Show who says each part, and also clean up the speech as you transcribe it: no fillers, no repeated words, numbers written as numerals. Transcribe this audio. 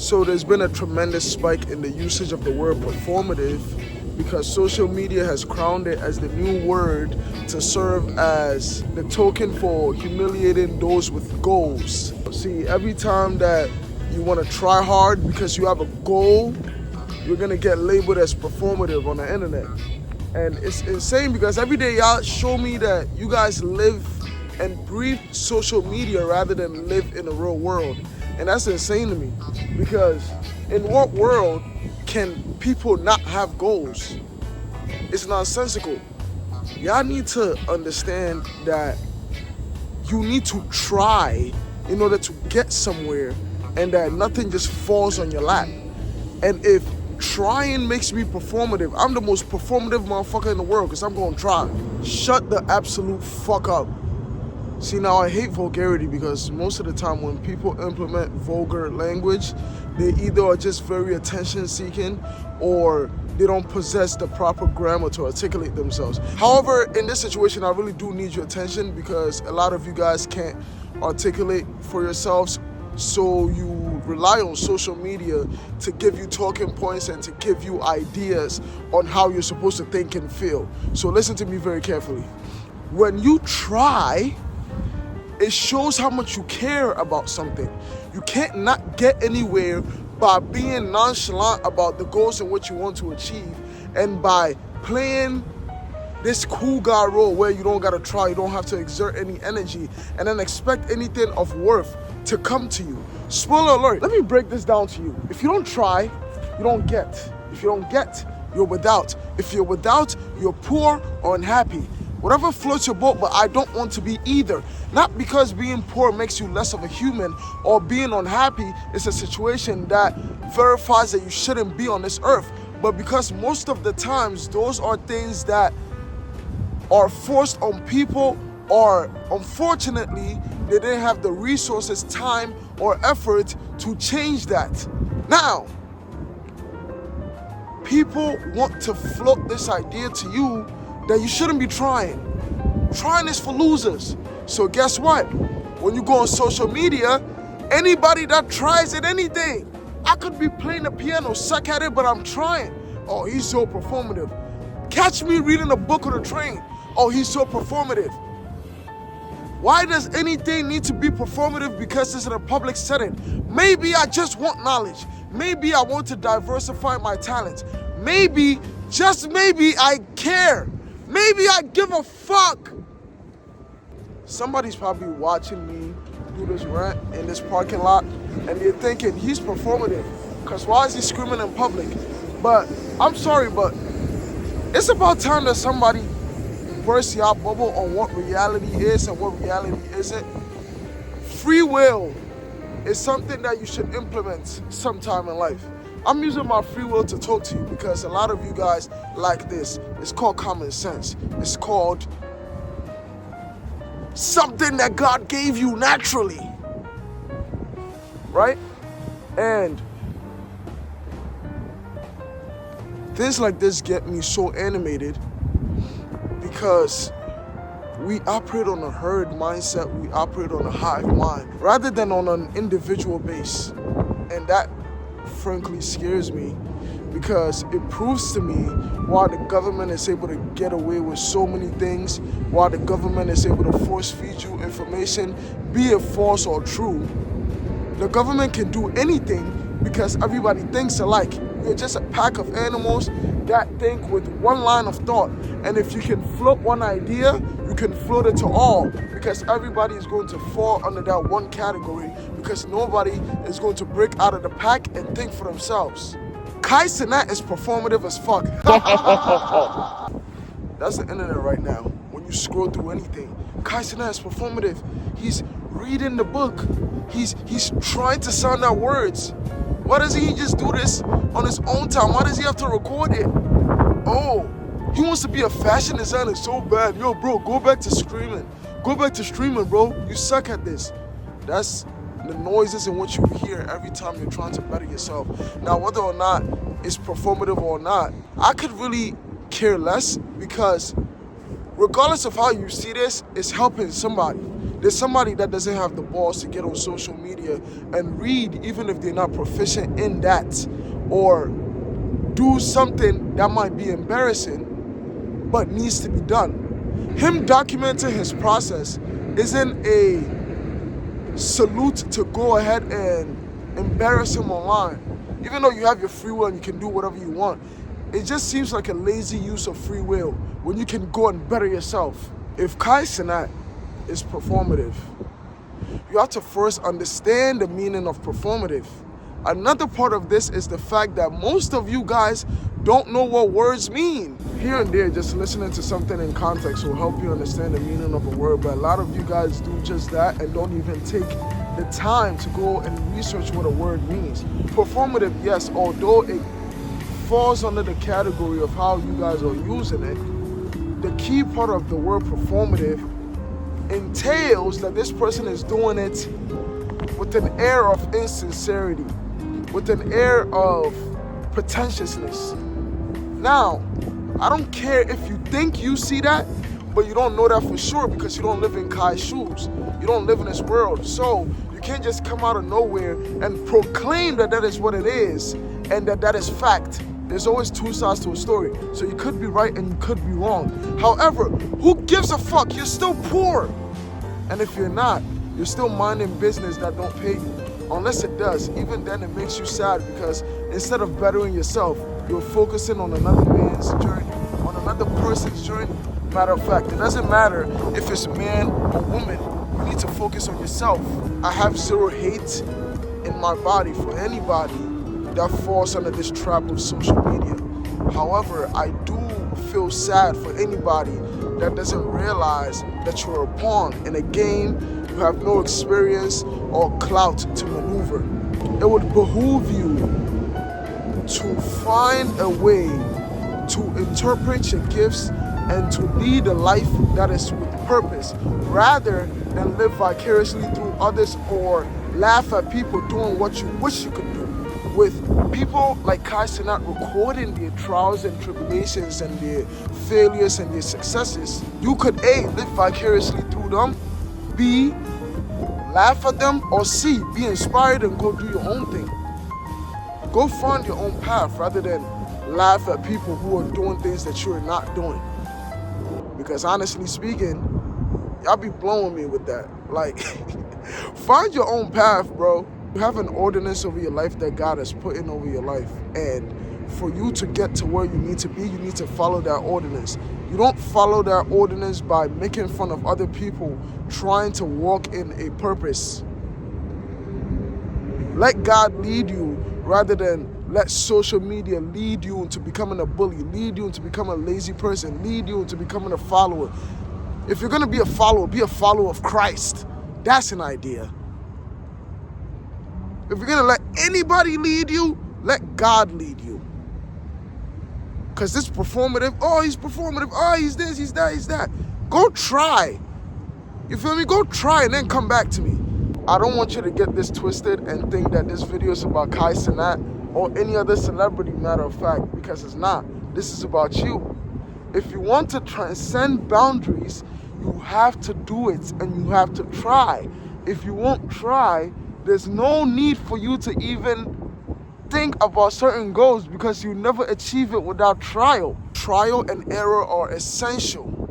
Speaker 1: So there's been a tremendous spike in the usage of the word performative because social media has crowned it as the new word to serve as the token for humiliating those with goals. See, every time that you want to try hard because you have a goal, you're going to get labeled as performative on the internet. And it's insane because every day y'all show me that you guys live and breathe social media rather than live in the real world. And that's insane to me because in what world can people not have goals? It's nonsensical. Y'all need to understand that you need to try in order to get somewhere and that nothing just falls on your lap. And if trying makes me performative, I'm the most performative motherfucker in the world because I'm gonna try. Shut the absolute fuck up. See, now I hate vulgarity because most of the time when people implement vulgar language, they either are just very attention seeking or they don't possess the proper grammar to articulate themselves. However, in this situation, I really do need your attention because a lot of you guys can't articulate for yourselves. So you rely on social media to give you talking points and to give you ideas on how you're supposed to think and feel. So listen to me very carefully. When you try, it shows how much you care about something. You can't not get anywhere by being nonchalant about the goals in which you want to achieve and by playing this cool guy role where you don't gotta try, you don't have to exert any energy and then expect anything of worth to come to you. Spoiler alert, let me break this down to you. If you don't try, you don't get. If you don't get, you're without. If you're without, you're poor or unhappy. Whatever floats your boat, but I don't want to be either. Not because being poor makes you less of a human or being unhappy is a situation that verifies that you shouldn't be on this earth, but because most of the times those are things that are forced on people or unfortunately they didn't have the resources, time, or effort to change that. Now, people want to float this idea to you that you shouldn't be trying. Trying is for losers. So guess what? When you go on social media, anybody that tries at anything, I could be playing the piano, suck at it, but I'm trying. Oh, he's so performative. Catch me reading a book on a train. Oh, he's so performative. Why does anything need to be performative because it's in a public setting? Maybe I just want knowledge. Maybe I want to diversify my talents. Maybe, just maybe, I care. Maybe I give a fuck. Somebody's probably watching me do this rant in this parking lot and they're thinking he's performative because why is he screaming in public? But I'm sorry, but it's about time that somebody burst your bubble on what reality is and what reality isn't. Free will is something that you should implement sometime in life. I'm using my free will to talk to you because a lot of you guys like this. It's called common sense. It's called something that God gave you naturally, right? And things like this get me so animated because we operate on a herd mindset, we operate on a hive mind rather than on an individual base. And that frankly scares me because it proves to me why the government is able to get away with so many things, why the government is able to force feed you information, be it false or true. The government can do anything because everybody thinks alike. You're just a pack of animals that think with one line of thought. And if you can float one idea, you can float it to all because everybody is going to fall under that one category because nobody is going to break out of the pack and think for themselves. Kai Cenat is performative as fuck. That's the internet right now. When you scroll through anything, Kai Cenat is performative. He's reading the book. He's trying to sound out words. Why doesn't he just do this on his own time? Why does he have to record it? Oh, he wants to be a fashion designer so bad. Yo, bro, go back to streaming. Go back to streaming, bro. You suck at this. That's the noises in which you hear every time you're trying to better yourself. Now, whether or not it's performative or not, I could really care less because regardless of how you see this, it's helping somebody. There's somebody that doesn't have the balls to get on social media and read, even if they're not proficient in that, or do something that might be embarrassing but needs to be done. Him documenting his process isn't a salute to go ahead and embarrass him online. Even though you have your free will and you can do whatever you want, it just seems like a lazy use of free will when you can go and better yourself. If Kai Cenat is performative, you have to first understand the meaning of performative. Another part of this is the fact that most of you guys don't know what words mean. Here and there, just listening to something in context will help you understand the meaning of a word, but a lot of you guys do just that and don't even take the time to go and research what a word means. Performative, yes, although it falls under the category of how you guys are using it, the key part of the word performative entails that this person is doing it with an air of insincerity, with an air of pretentiousness. Now, I don't care if you think you see that, but you don't know that for sure because you don't live in Kai's shoes. You don't live in his world. So you can't just come out of nowhere and proclaim that that is what it is and that that is fact. There's always two sides to a story. So you could be right and you could be wrong. However, who gives a fuck? You're still poor. And if you're not, you're still minding business that don't pay you. Unless it does. Even then it makes you sad because instead of bettering yourself, you're focusing on another man's journey, on another person's journey. Matter of fact, it doesn't matter if it's man or woman. You need to focus on yourself. I have zero hate in my body for anybody that falls under this trap of social media. However, I do feel sad for anybody that doesn't realize that you're a pawn in a game you have no experience or clout to maneuver. It would behoove you to find a way to interpret your gifts and to lead a life that is with purpose rather than live vicariously through others or laugh at people doing what you wish you could do. With people like Kai Cenat recording their trials and tribulations and their failures and their successes, you could A, live vicariously through them, B, laugh at them, or C, be inspired and go do your own thing. Go find your own path rather than laugh at people who are doing things that you're not doing. Because honestly speaking, y'all be blowing me with that. Like, find your own path, bro. You have an ordinance over your life that God has put in over your life. And for you to get to where you need to be, you need to follow that ordinance. You don't follow that ordinance by making fun of other people trying to walk in a purpose. Let God lead you rather than let social media lead you into becoming a bully, lead you into becoming a lazy person, lead you into becoming a follower. If you're going to be a follower of Christ. That's an idea. If you're going to let anybody lead you, let God lead you. Because this performative, oh, he's performative, oh, he's this, he's that, he's that. Go try. You feel me? Go try and then come back to me. I don't want you to get this twisted and think that this video is about Kai Cenat or any other celebrity, matter of fact, because it's not. This is about you. If you want to transcend boundaries, you have to do it and you have to try. If you won't try, there's no need for you to even think about certain goals because you never achieve it without trial. Trial and error are essential.